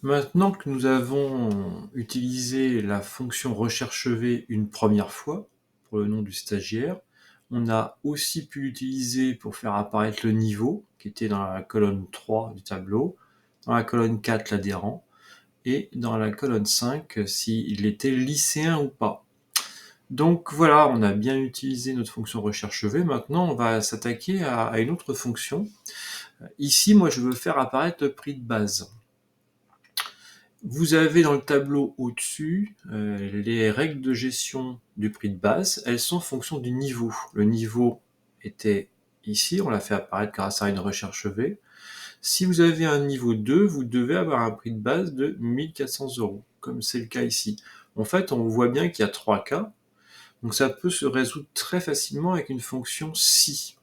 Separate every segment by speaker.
Speaker 1: Maintenant que nous avons utilisé la fonction recherche V une première fois, pour le nom du stagiaire, on a aussi pu l'utiliser pour faire apparaître le niveau, qui était dans la colonne 3 du tableau, dans la colonne 4 l'adhérent, et dans la colonne 5 s'il était lycéen ou pas. Donc voilà, on a bien utilisé notre fonction recherche V. Maintenant, on va s'attaquer à une autre fonction. Ici, moi, je veux faire apparaître le prix de base. Vous avez dans le tableau au-dessus les règles de gestion du prix de base. Elles sont en fonction du niveau. Le niveau était ici, on l'a fait apparaître grâce à une recherche V. Si vous avez un niveau 2, vous devez avoir un prix de base de 1400 €, comme c'est le cas ici. En fait, on voit bien qu'il y a 3 cas, donc ça peut se résoudre très facilement avec une fonction si.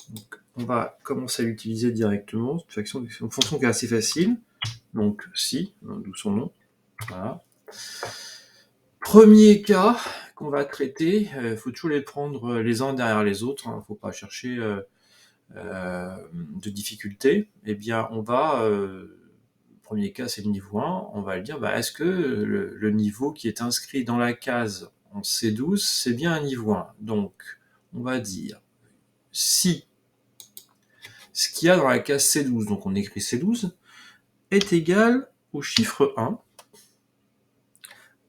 Speaker 1: Donc, on va commencer à l'utiliser directement. C'est une fonction qui est assez facile. Donc si, d'où son nom. Voilà. Premier cas qu'on va traiter, faut toujours les prendre les uns derrière les autres, hein, faut pas chercher de difficulté. Eh bien, on va, premier cas c'est le niveau 1, on va le dire, est-ce que le niveau qui est inscrit dans la case en C12, c'est bien un niveau 1? Donc, on va dire si ce qu'il y a dans la case C12, donc on écrit C12, est égal au chiffre 1,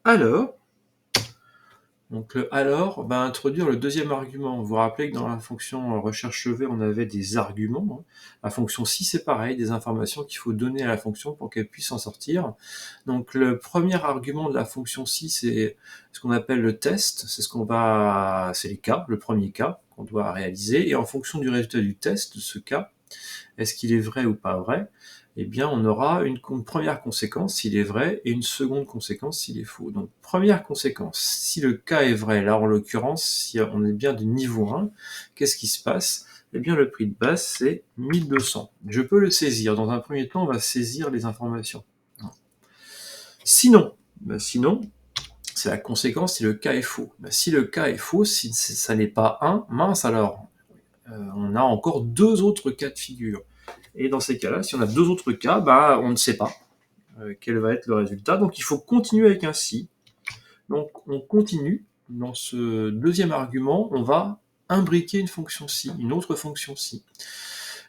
Speaker 1: alors, donc le alors va introduire le deuxième argument. Vous vous rappelez que dans la fonction recherche V, on avait des arguments. La fonction si, c'est pareil, des informations qu'il faut donner à la fonction pour qu'elle puisse s'en sortir. Donc le premier argument de la fonction si, c'est ce qu'on appelle le test. C'est les cas, le premier cas qu'on doit réaliser. Et en fonction du résultat du test de ce cas, est-ce qu'il est vrai ou pas vrai? Eh bien, on aura une première conséquence s'il est vrai et une seconde conséquence s'il est faux. Donc, première conséquence, si le cas est vrai, là en l'occurrence, si on est bien du niveau 1, qu'est-ce qui se passe? Eh bien, le prix de base, c'est 1200. Je peux le saisir. Dans un premier temps, on va saisir les informations. Sinon, c'est la conséquence si le cas est faux. Si le cas est faux, si ça n'est pas 1, mince alors, on a encore deux autres cas de figure. Et dans ces cas-là, si on a deux autres cas, on ne sait pas quel va être le résultat. Donc il faut continuer avec un si. Donc on continue. Dans ce deuxième argument, on va imbriquer une fonction si, une autre fonction si.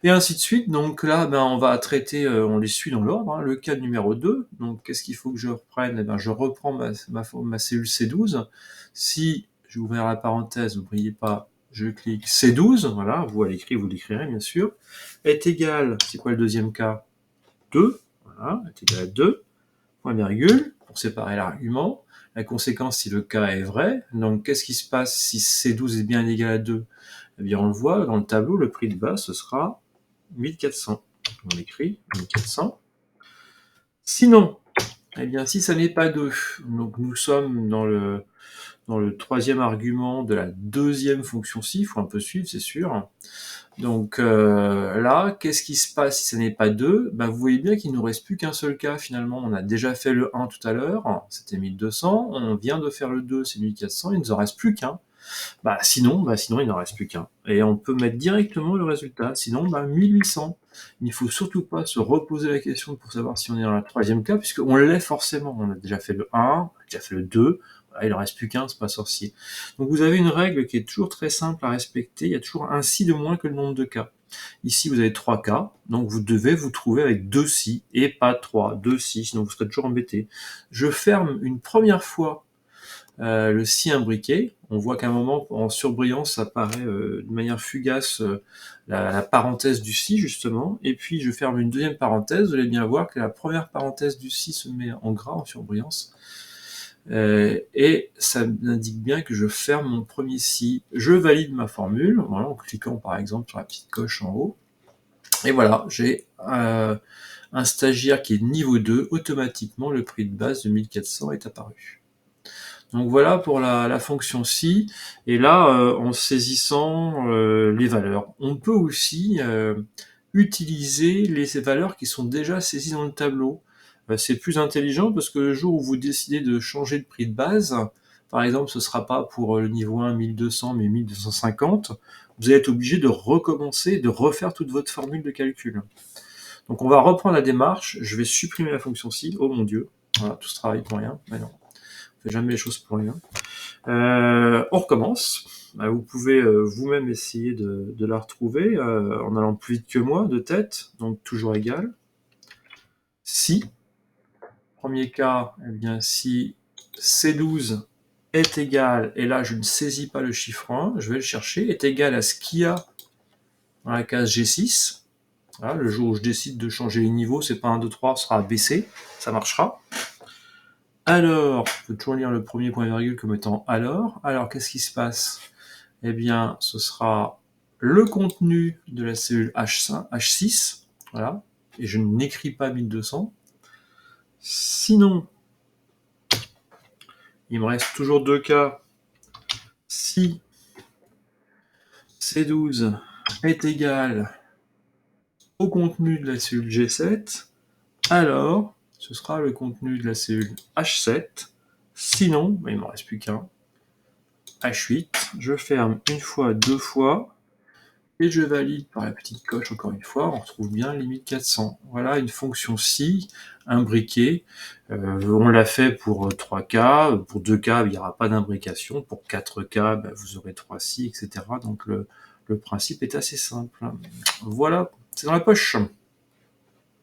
Speaker 1: Et ainsi de suite. Donc là, on va traiter, on les suit dans l'ordre. Le cas numéro 2, donc qu'est-ce qu'il faut que je reprenne? Je reprends ma cellule C12. Si je vais ouvrir la parenthèse, n'oubliez pas, je clique C12, voilà, vous à l'écrit, vous l'écrirez bien sûr, est égal, c'est quoi le deuxième cas? 2, voilà, est égal à 2, point virgule, pour séparer l'argument. La conséquence si le cas est vrai, donc qu'est-ce qui se passe si C12 est bien égal à 2? Eh bien on le voit dans le tableau, le prix de base ce sera 1400. On écrit 1400. Sinon, eh bien si ça n'est pas 2, donc nous sommes dans le troisième argument de la deuxième fonction si, il faut un peu suivre, c'est sûr. Donc là, qu'est-ce qui se passe si ça n'est pas 2? Vous voyez bien qu'il ne nous reste plus qu'un seul cas finalement. On a déjà fait le 1 tout à l'heure, c'était 1200. On vient de faire le 2, c'est 1400. Il ne nous en reste plus qu'un. Sinon, il n'en reste plus qu'un. Et on peut mettre directement le résultat. Sinon, 1800. Il ne faut surtout pas se reposer la question pour savoir si on est dans le troisième cas, puisqu'on l'est forcément. On a déjà fait le 1, on a déjà fait le 2. Voilà, il n'en reste plus qu'un, c'est pas sorcier. Donc vous avez une règle qui est toujours très simple à respecter. Il y a toujours un si de moins que le nombre de cas. Ici, vous avez 3 cas, donc vous devez vous trouver avec 2 si, et pas 3, 2 si, sinon vous serez toujours embêté. Je ferme une première fois le si imbriqué. On voit qu'à un moment, en surbrillance, apparaît de manière fugace la parenthèse du si, justement, et puis je ferme une deuxième parenthèse. Vous allez bien voir que la première parenthèse du si se met en gras, en surbrillance, et ça m'indique bien que je ferme mon premier si. Je valide ma formule, voilà, en cliquant par exemple sur la petite coche en haut, et voilà, j'ai un stagiaire qui est niveau 2, automatiquement le prix de base de 1400 est apparu. Donc voilà pour la fonction si, et là, en saisissant les valeurs. On peut aussi utiliser les valeurs qui sont déjà saisies dans le tableau. C'est plus intelligent parce que le jour où vous décidez de changer de prix de base, par exemple, ce ne sera pas pour le niveau 1 1200 mais 1250, vous allez être obligé de recommencer, de refaire toute votre formule de calcul. Donc on va reprendre la démarche, je vais supprimer la fonction si, oh mon dieu, voilà, tout ce travail pour rien, mais non, on fait jamais les choses pour rien. On recommence. Vous pouvez vous-même essayer de la retrouver en allant plus vite que moi, de tête, donc toujours égal. Si, premier cas, eh bien si C12 est égal, et là je ne saisis pas le chiffre 1, je vais le chercher, est égal à ce qu'il y a dans la case G6. Voilà, le jour où je décide de changer les niveaux, c'est pas 1, 2, 3, ce sera BC, ça marchera. Alors, on peut toujours lire le premier point virgule comme étant alors. Alors, qu'est-ce qui se passe? Eh bien, ce sera le contenu de la cellule H6, voilà, et je n'écris pas 1200. Sinon, il me reste toujours deux cas. Si C12 est égal au contenu de la cellule G7, alors ce sera le contenu de la cellule H7. Sinon, il ne me reste plus qu'un. H8, je ferme une fois, deux fois, et je valide par la petite coche encore une fois, on retrouve bien limite 400. Voilà une fonction si imbriquée. On l'a fait pour 3 cas, pour 2 cas il n'y aura pas d'imbrication, pour 4 cas vous aurez 3 si, etc. Donc le principe est assez simple. Voilà, c'est dans la poche.